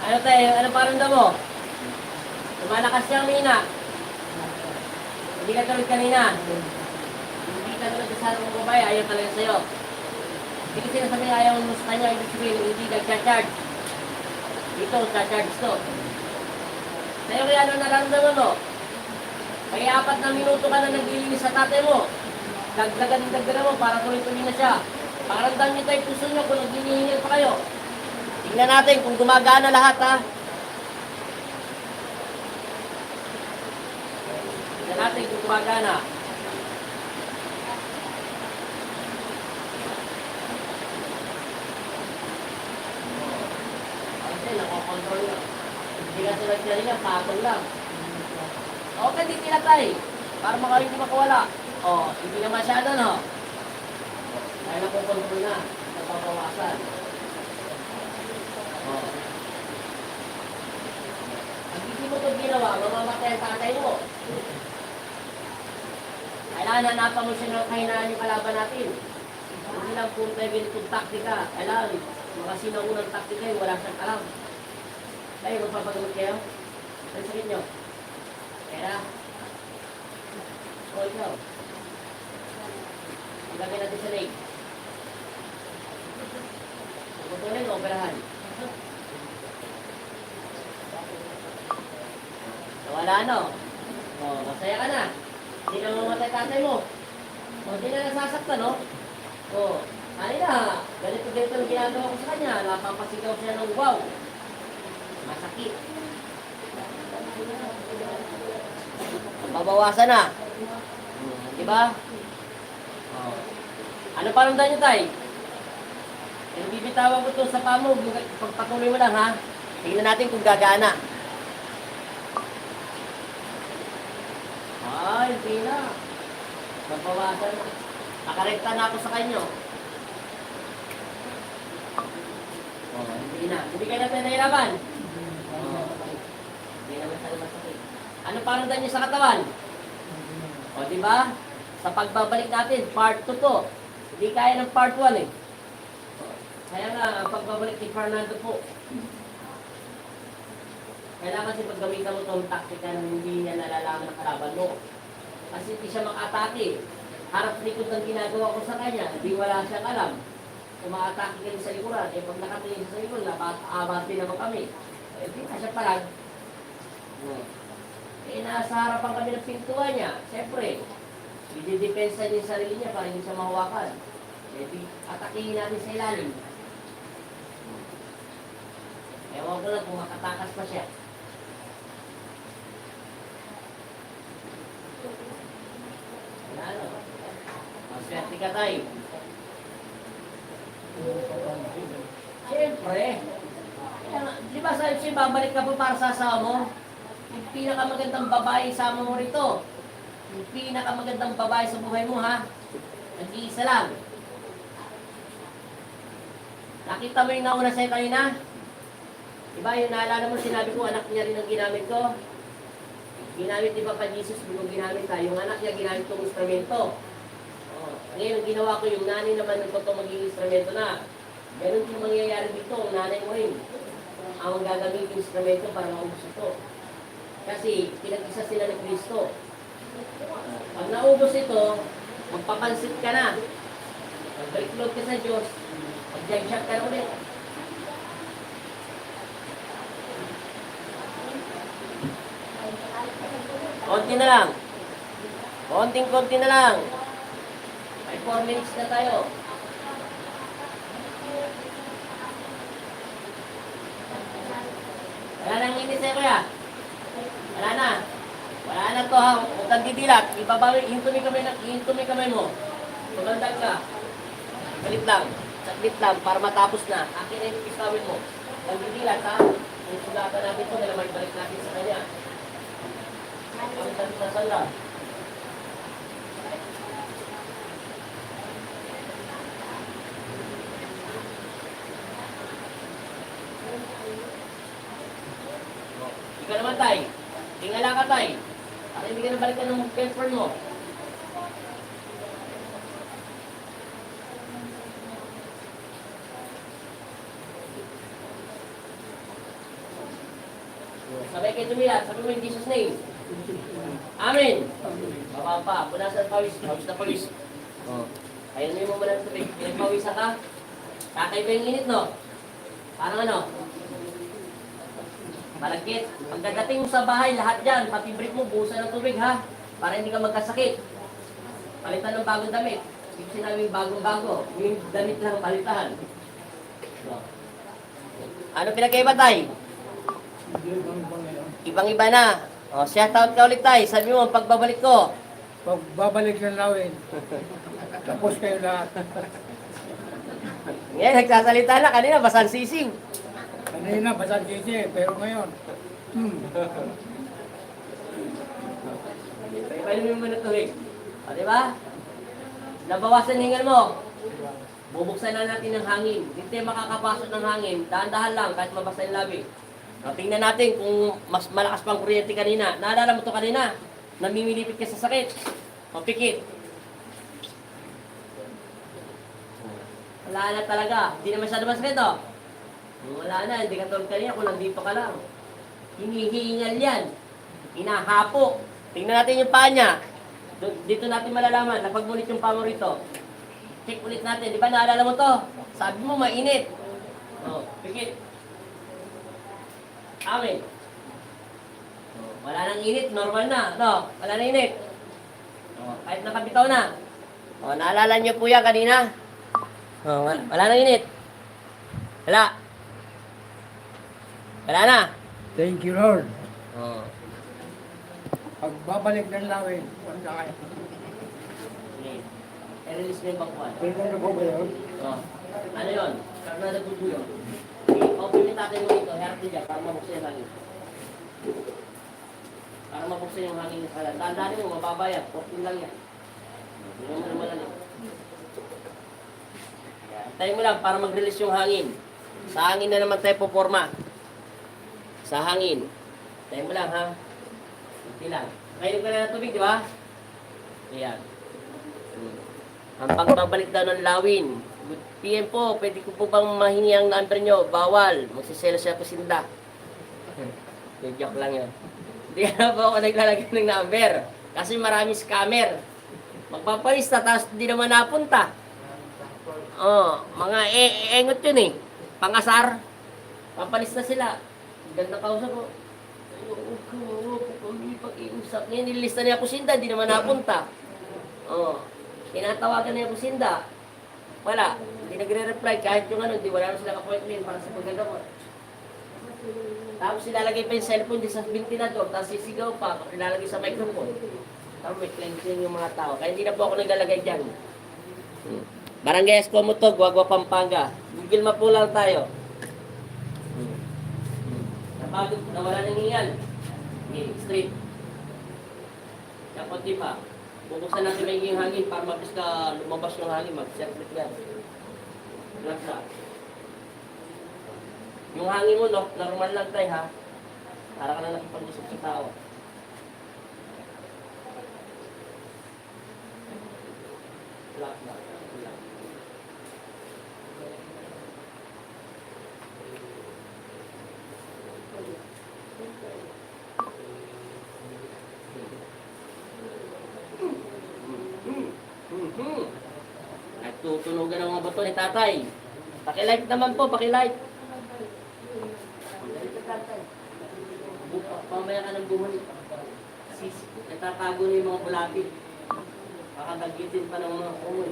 Ano tayo? Ano paramdam mo? Lumalakas siya kanina. Hindi ka tulad kanina. Hindi ka tulad sa sarang mong babae, ayaw talaga sa'yo. Hindi kasi nasabi ayaw mo sa kanya, ibig sabihin, hindi nag-charge. Dito, charge to. Sa'yo kaya ano nararamdaman mo? Kaya 4 na minuto ka na naglilinis sa tatay mo. Dagdagan mo para tuloy-tuloy na siya. Pakiramdam niyo tayo puso niyo kung naglilihingil pa kayo. Tingnan natin kung gumagana lahat ha. Tingnan natin kung gumagana. Kasi nakokontrol na. Hindi ka tulad kanina, patong lang. Okay, di tinatay. Para hindi makawala. O, hindi na masyado, no? Kaya nakokontrol na. Napapawasan. O. Pag hindi mo ito ginawa, mamamatay ang tatay mo. Kailangan hanapan mo siya ng kahinaan yung kalaban natin. Hindi lang puro tayo ganitong taktika. Kailangan, mga sinaunang taktika yung wala siyang alam. Kayo, magpapagamot kayo? Ang sakit nyo? Kaya, o ikaw. Ilagay natin sa leg. Pagpapulin o operahan? Nawala no? O, masaya ka na. Hindi na mamatay tatay mo. O, hindi na nasasaktan, no? O, kanina, ganito ang ginagawa ko sa kanya. Napapasigaw siya ng wow. Masakit. Babawasan na. Diba? Oh. Ano paramdam nyo, tay? Bibitawan ko ito sa pamo. Pagpatuloy mo lang, ha? Tingnan natin kung gagana. Ay, hindi na. Babawasan na. Nakarekta na ako sa kanyo. Oh, hindi na. Hindi kayo natin nahirapan. Oh. Hindi naman tayo masakit. Ano paramdam nyo sa katawan? O, diba? Sa pagbabalik natin, part 2 to. Hindi kaya ng part 1 eh. Kaya nga, ang pagbabalik ni Fernando po. Kailangan kasi pag gamitan mo itong taktika na hindi niya nalalaman ang kalaban mo. Kasi hindi siya makatake. Harap likod ng ginagawa ko sa kanya, hindi wala siyang alam. Kung makatake kayo sa likuran, eh pag nakatingin siya sa likod, abati naman kami. Eh, hindi na siya palag. Eh, nasa harapan kami ng pintuan niya. Siyempre, i-depensa niya yung sarili niya para hindi siya mahawakan. Eh, atakihin natin sa ilalim. Ewan ko lang kung makatakas pa siya. Ano? Maswerte ka tayo. Siyempre. Di ba sabi siya, babalik ka po para sa asawa mo? Yung pinakamagandang babae isama mo rito. Yung pinakamagandang babae sa buhay mo, ha? Nag-iisa lang. Nakita mo yung nauna sa'yo kanina? Diba yung naalala mo, sinabi ko, anak niya rin ang ginamit ko. Ginamit ni Papa Jesus, yung ginamit na. Yung anak niya ginamit itong instrumento. Ngayon, ginawa ko yung nanay naman ng totoo maging instrumento na. Ganun din mangyayari dito, ang nanay mo rin. Ang gagamitin instrumento para maubos ito. Kasi pinag-isa sila ng Kristo. Pag naubos ito, magpapansit ka na. Magbalik-log ka sa Diyos. Mag-jump ka na ulit. Konti na lang. Konting-konti na lang. May 4 minutes na tayo. Wala nang init sa'yo, kuya. Wala na. Wala na to, ha. Huwag kang didilat. Ibabawi, hintumi kamay mo. Tumandag ka. Saglit lang, para matapos na. Akin na yung pistawin mo. Huwag kang didilat, ha. Yung sugatan natin ito, dahil may balik natin sa kanya. Ang salit na sala. Ikaw naman, tay. Tingala ka, tay. Para hindi ka nabalikan ng pepper mo. Sabay kayo tumila. Sabi mo in Jesus' name. Amen. Baba pa. Punasan pawis. Pawis na pawis. Ayun mo muna ng tubig. Pinagpawisa ka. Kakaiba yung init, no? Parang ano? Malagkit. Pagkadating mo sa bahay, lahat dyan, pati brief mo, buhusan ng tubig, ha? Para hindi ka magkasakit. Palitan ng bagong damit. Hindi sinabing bagong-bago. Yung damit lang palitan. So, ano pinagkaiba, tay? Ibang-iba na. O, shout out ka ulit, tay. Sabi mo, pagbabalik ko. Pagbabalik ng lawin, tapos kayo lahat. Ngayon, nagsasalita na. Kanina, basan sisiw. Kanina, basal kisi, pero ngayon, Painumin mo na tubig. O, di ba? Nabawasan hingal mo. Bubuksan na natin ng hangin. Hindi tayo makakapasok ng hangin. Dahan-dahan lang kahit mabasa yung labi. O, tingnan natin kung mas malakas pang kuryente kanina. Naalala mo to kanina? Namimilipit ka sa sakit. O, pikit. Wala na talaga. Hindi na masyado masakit, o. Wala na. Hindi ka tulad kanina kung nandito ka lang. Hinihingal yan. Hinahapo. Tingnan natin yung paa niya. Dito natin malalaman. Napagmulit yung paa mo rito. Check ulit natin. Di ba naalala mo to? Sabi mo mainit. O, pikit. Amen. Wala nang init. Normal na. No? Wala nang init. O, kahit nakabitaw na. O, naalala niyo po yan kanina? O, wala nang init. Wala. Wala na. thank you Lord. O. Pagbabalik ng lawin, wala kayo. Okay. I-release mo yung bangkuan. Pero na po ba yun? Oh. Ano yun? Karna na puso yun. Okay. Open yung tatay mo dito. Harap din dyan. Para mabuksan yung hangin. Para mabuksan yung hangin sa kalan. Tandaan mo, mababa yan. 14 lang yan. Hindi naman naman lang. Tayo mo lang para mag-release yung hangin. Sa hangin na naman tayo poporma. Sa hangin. Tayo mo lang, ha? Kunti lang. Kainom ka na ng tubig, di ba? Ayan. Ang pagbabalik daw ng lawin. Good PM po, pwede ko po bang mahingi ang number nyo? Bawal. Magsiselo siya po sinda. Joke lang yun. Hindi na po ako naglalagay ng number. Kasi marami scammer. Magpapalista, tapos hindi naman napunta. Oh, mga engot yun eh. Pangasar. Papalista sila. Ganda kausap ko. Pag-iusap. Ngayon, nilista niya po sinda, hindi naman napunta. Oh. Tinatawagan niya po sinda. Wala. Hindi nagre-reply. Kahit yung ano, hindi wala na silang appointment para sa paggagamot. Tapos ilalagay pa yung cellphone di sa ventilador. Tapos sisigaw pa. Ilalagay sa microphone. Tapos may cleansing yung mga tao. Kaya hindi na po ako naglalagay dyan. Barangay Escomoto, Guagua, Pampanga. Google map po lang tayo. Napagod, nawala ng hingal. Okay, straight. Kapot di pa. Bubuksan natin may yung hangin para mabis ka lumabas yung hangin. Mag-circulate yan. Relax na. Yung hangin mo, no, normal lang tayo ha. Para ka na nakipag-usap sa tao. Relax na. Relax. Nagtutunugan ang mga bato ni tatay. Pakilike naman po, pakilike. Pamaya ka ng bumalik. Natatago na yung mga bulapit. Makadagitin pa ng mga kumul.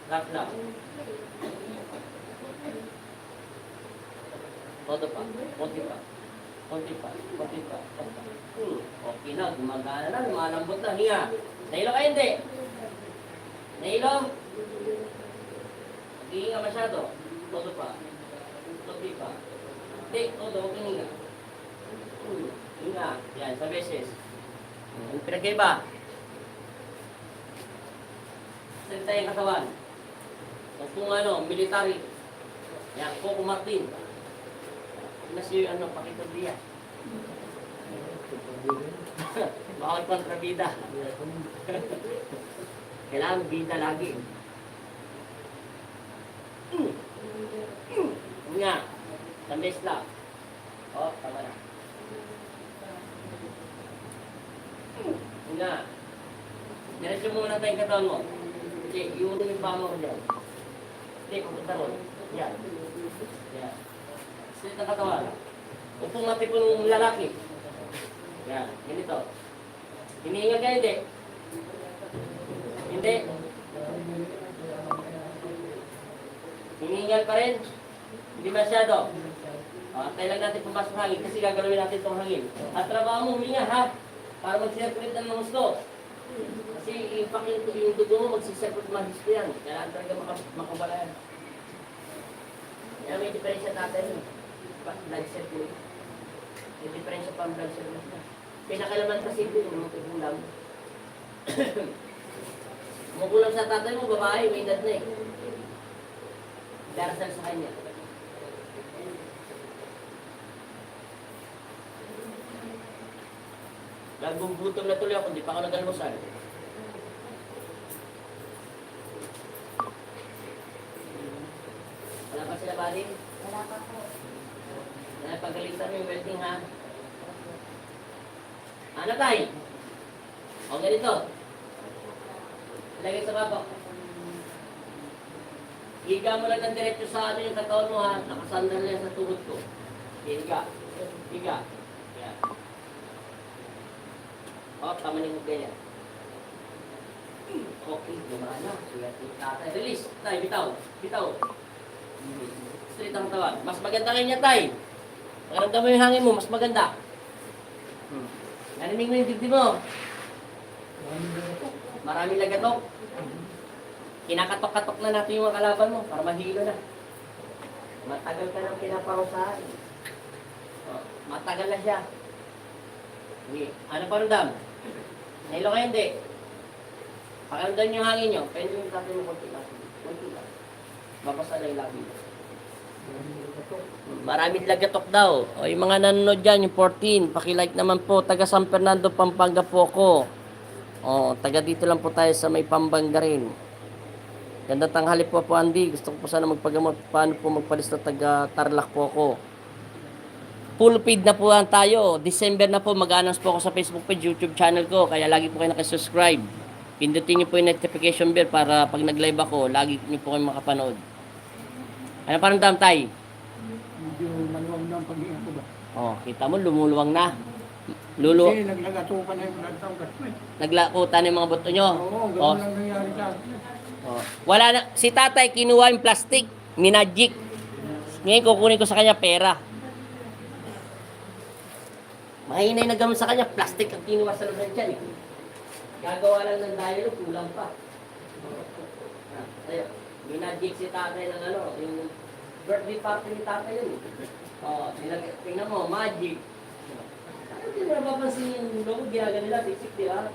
Lap. Todo pa. Konti pa. Okay na, gumagana na, lumalambot na. Hinga. Nahilo kayo hindi? Nahilo? Hihinga masyado. Todo pa. Konti pa. Hindi, todo, huwag kang hinga. Hinga. Yan, sa beses. Ang pinagkaiba. Salita yung katawan. Kung ano, military. Yan, Coco Martin. Nasi ano, Pakito Diaz. Bakit kontrabida? Kailangan bida lagi. Nga. Sambes lang. O, tama na. Nga. Diretso muna tayong katawan mo. Sige, iulong yung pama ko dyan. Sige, pupunta ron. Yan. Yan. Straight ang katawan. Upong matipon ng lalaki. Yan. Ganito. Hinihingal ka, hindi. Hindi. Hinihingal pa rin. Hindi masyado. Tayo lang natin pumasok hangin kasi gagalawin natin itong hangin. At trabaho mo, huminga ha. Para mag-circulate ng mga gusto. Kasi yung dugo mo, mag-circulate mga gusto yan. Kailangan talaga makabala yan. Kaya may diferensya natin. Blood circulate. May diferensya pa ang blood circulate. Pinakalaman kasi ito yung mga tigulang. Magulang sa tatay mo, babae, may edad na eh. Darasal sa kanya. Nagbubutom na tuloy ako, hindi pa ako nag-almusal. Wala pa sila ba din? Wala pa po. Napagalitan mo yung welding ha? Ano tayo? O ganito. Lagay sa baba. Higa mo lang ng diretso sa ano yung katawan mo ha. Nakasandal yan sa tuhod ko. Higa. Higa. Yan. O, tamanin mo ganyan. Okay, lumaan na. Tatay, release. Tay, bitaw. Bitaw. Straight ang katawan. Mas maganda kayo niya, tay. Pagkaramdam mo yung hangin mo, mas maganda. Narinig mo yung dibdib mo. Maraming lagatok. Kinakatok-katok na natin yung mga kalaban mo para mahilo na. Matagal ka nang pinaparusahan. Matagal na siya. Sige. Ano pa ramdam? Nahilo kayo hindi? Pakiramdam yung hangin nyo. Pwede yung tatay mo konti lang. Konti lang. Mapasa na yung labi. Maraming lagatok daw. O yung mga nanonood dyan, yung 14, pakilike naman po. Taga San Fernando, Pampanga po ako. O, taga dito lang po tayo sa may Pambanga rin. Ganda tanghali po Andy. Gusto ko po sana magpagamot. Paano po magpalis na taga Tarlac po ako. Full feed na po tayo. December na po mag-announce po ako sa Facebook page, YouTube channel ko. Kaya lagi po kayo nakasubscribe. Pindutin niyo po yung notification bell para pag nag-live ako, lagi niyo po kayo makapanood. Ano pa rin tay? Medyo maluwag na ang pag-iingat ko ba? Oh, kita mo, lumuluwang na. Kasi naglagatukan na yung nagtawag ko eh. Naglakutan yung mga buto nyo. Oo, Oh, gano'n lang nangyari sa akin. oh. Wala na. Si tatay, kinuha yung plastic. Minagic. Ngayon, kukunin ko sa kanya pera. Mahinay na gamot sa kanya. Plastic ang kinuha sa loob ng tiyan. Eh. Gagawa lang ng dialogue, kulang pa. Ayun. Minagic si tatay ng ano, yung birthday party ni tatay yun. Oh, tingnan mo, magic. Ano hindi mo napapansin yung logo, ginagawa nila, basic, di ba?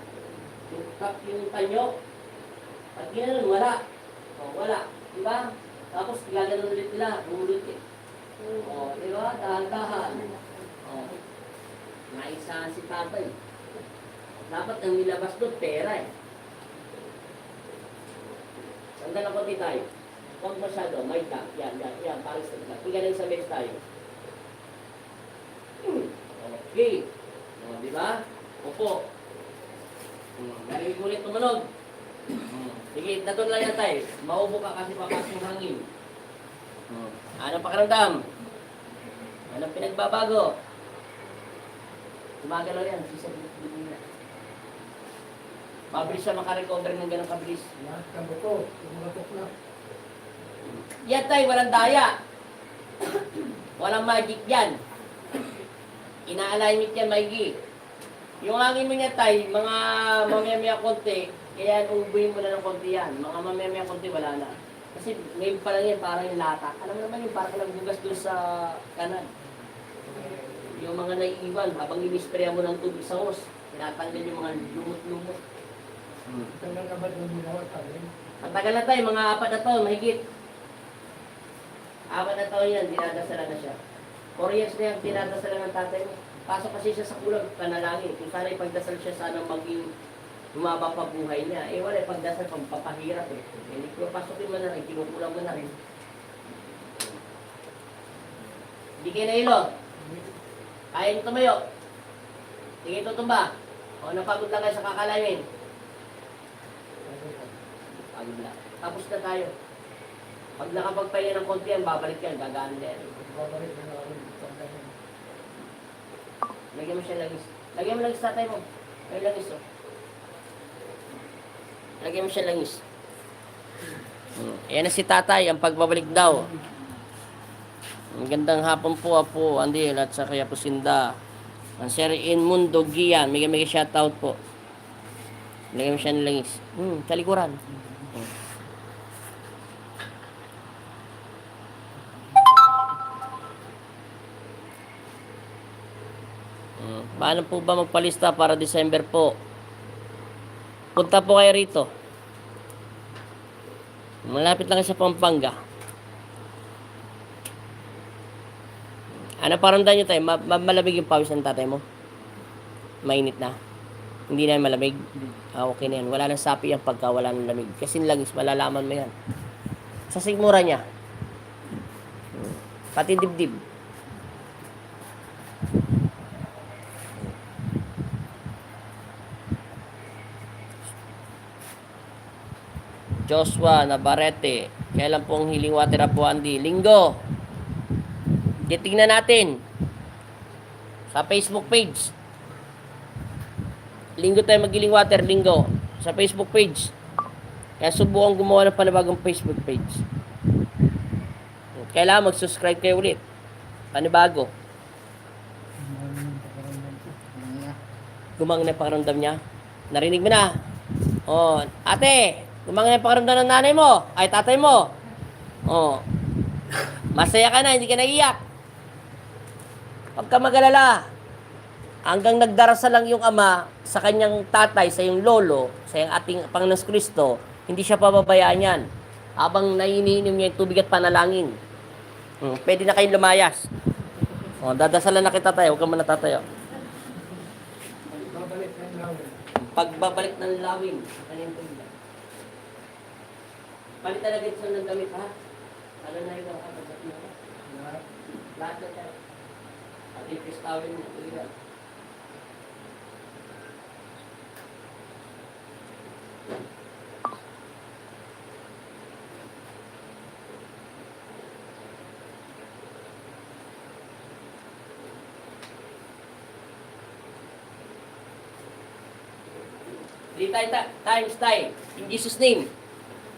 Yung tanyo. At gano'n, wala. O, wala. Di ba? Tapos, ginagawa ulit nila, umulot eh. O, di ba? Dahan-dahan. O, naisahan si tatay. Dapat ang nilabas doon, pera eh. Sandal ako di tayo. Huwag masyado, may ka. Yan, paris na. Igaling sa base tayo. Okay. O, di ba? Opo. Narinig ulit tumunog. Sige, natun lang yan tayo. Maubo ka kasi papasok yung hangin. Anong pakiramdam? Anong pinagbabago? Tumagalaw yan. Mabilis siya makarecover ng ganong kabilis. Lahat ng buto, tumatok na. Yan tayo, walang daya. Walang magic yan. Ina-alignment yan, maigi. Yung hangin mo niya tayo, mga mamaya-maya konti, kaya ubuhin mo na ng konti yan. Mga mamaya-maya konti, wala na. Kasi ngayon pa lang yan, parang yung lata. Alam mo naman yung parang nagbugas doon sa kanan. Yung mga naiiwan, habang in-spray mo ng tubig sa hose, tinatanggal yung mga lumot-lumot. Tagal na ba yung ginawa tayo? Ang tagal na tayo, mga 4 na taon, mahigit. 4 na taon yan, dinadasalan na siya. 4 years na yan, dinadasalan ng tatay mo. Pasok kasi siya sa kulang, panalangin. Kung sana ipagdasal siya, sana maging humaba pa buhay niya. Eh wala, ipagdasal, pampapahirap eh. Hindi ko pasokin mo na rin, kinukulang mo na rin. Hindi kayo nahilo. Kaya nyo tumayo. Hindi kayo tutumba. O napagod lang kayo sa kakalamin. Pagod lang. Tapos na tayo. Pag nakapagpahinga ng konti yan, babalik yan. Gagaan na yan. Babalik na namin. Pagdating. Lagyan mo siya langis. Lagyan mo langis tatay mo. Ay langis oh. Lagyan mo siya langis. Ayan na si tatay, ang pagbabalik daw. Magandang hapon po, Apo Andil at sa kaya po Sinda. Ang Sir Inmundo Gian, may shoutout po. Lagyan mo siya ng langis. Sa likuran. Paano po ba magpalista para December po? Punta po kayo rito. Malapit lang sa Pampanga. Ano paramdam nyo tayo? Malamig yung pawis ng tatay mo? Mainit na? Hindi na malamig? Okay na yan. Wala nang sapi yan pagka wala nang lamig. Kasi langis, malalaman mo yan. Sa sigmura niya. Pati dibdib. Joshua Navarrete. Kailan pong Healing Water Apo Andy? Linggo. Titingnan natin sa Facebook page. Linggo tayo mag-Healing Water. Linggo. Sa Facebook page. Kaya subukan gumawa ng panibagong Facebook page. Kailangan mag-subscribe kayo ulit. Panibago. Gumang na yung pakiramdam niya. Narinig mo na. Oh, ate, gumang na yung pakiramdam ng nanay mo. Ay, tatay mo. Oh. Masaya ka na, hindi ka naiiyak. Huwag ka mag-alala. Hanggang nagdarasal lang yung ama sa kanyang tatay, sa yung lolo, sa yung ating Panginoon Kristo, hindi siya pababayaan yan. Habang nainiinom niya yung tubig at panalangin. Pwede na kayong lumayas. O, dadasalan na kita tayo, huwag ka muna tatayo. Babalik ng lawin. Pagbabalik ng lawin, kanyang tubig. Palitan na gitsa ng damit, ha? Ano na yung kapatid mo? Lahat na tayo. At ipistawin mo, tuloy. Three times time. In Jesus' name.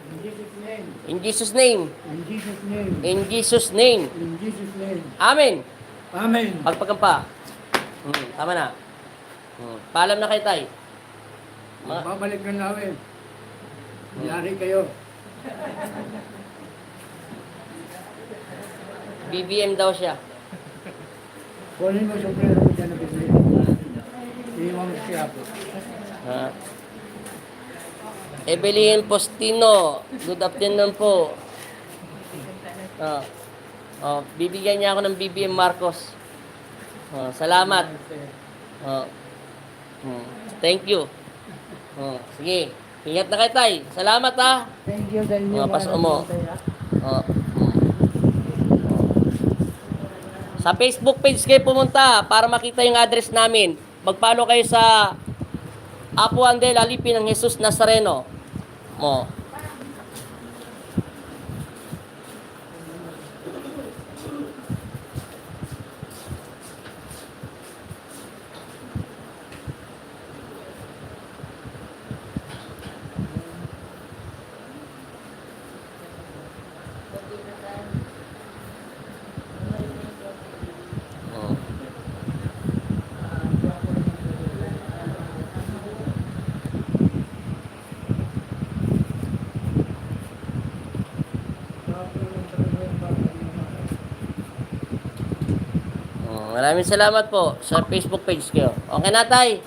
In Jesus' name. In Jesus' name. In Jesus' name. In Jesus' name. In Jesus' name. Amen. Amen. Pagpagampa. Tama na. Paalam na kayo, tay. Babalik ng lawin. Yari kayo. BBM daw siya. Kunin mo sombrero mo dyan na bibili. Iiwan mo siya po. Evelyn Postino. Good afternoon po. Bibigyan niya ako ng BBM Marcos. Salamat. Thank you. Sige. Ingat na kayo, tay. Salamat, ha. Thank you sa inyo. Paso mo. Sa Facebook page kayo pumunta para makita yung address namin. Mag-follow kayo sa Apo Andel Alipin ng Jesus Nazareno. Maraming salamat po sa Facebook page kayo. Okay na, tay?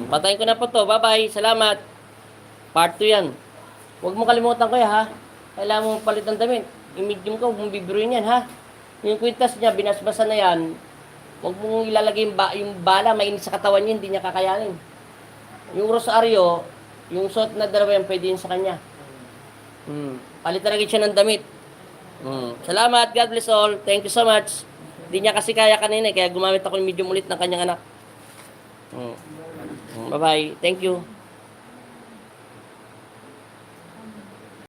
Patayin ko na po to. Bye-bye. Salamat. Part 2 yan. Huwag mo kalimutan kayo, ha? Kailangan mo palit ng damit. Yung medium ka, huwag mong bibiruin yan, ha? Yung kwintas niya, binasbasa na yan. Huwag mong ilalagay yung bala, mainit sa katawan niya, hindi niya kakayanin. Yung rosaryo, yung suot na dalawa yan, pwede yun sa kanya. Palitan na siya ng damit. Salamat. God bless all. Thank you so much. Hindi niya kasi kaya kanina, kaya gumamit ako ng medium ulit ng kanyang anak. Bye-bye. Thank you.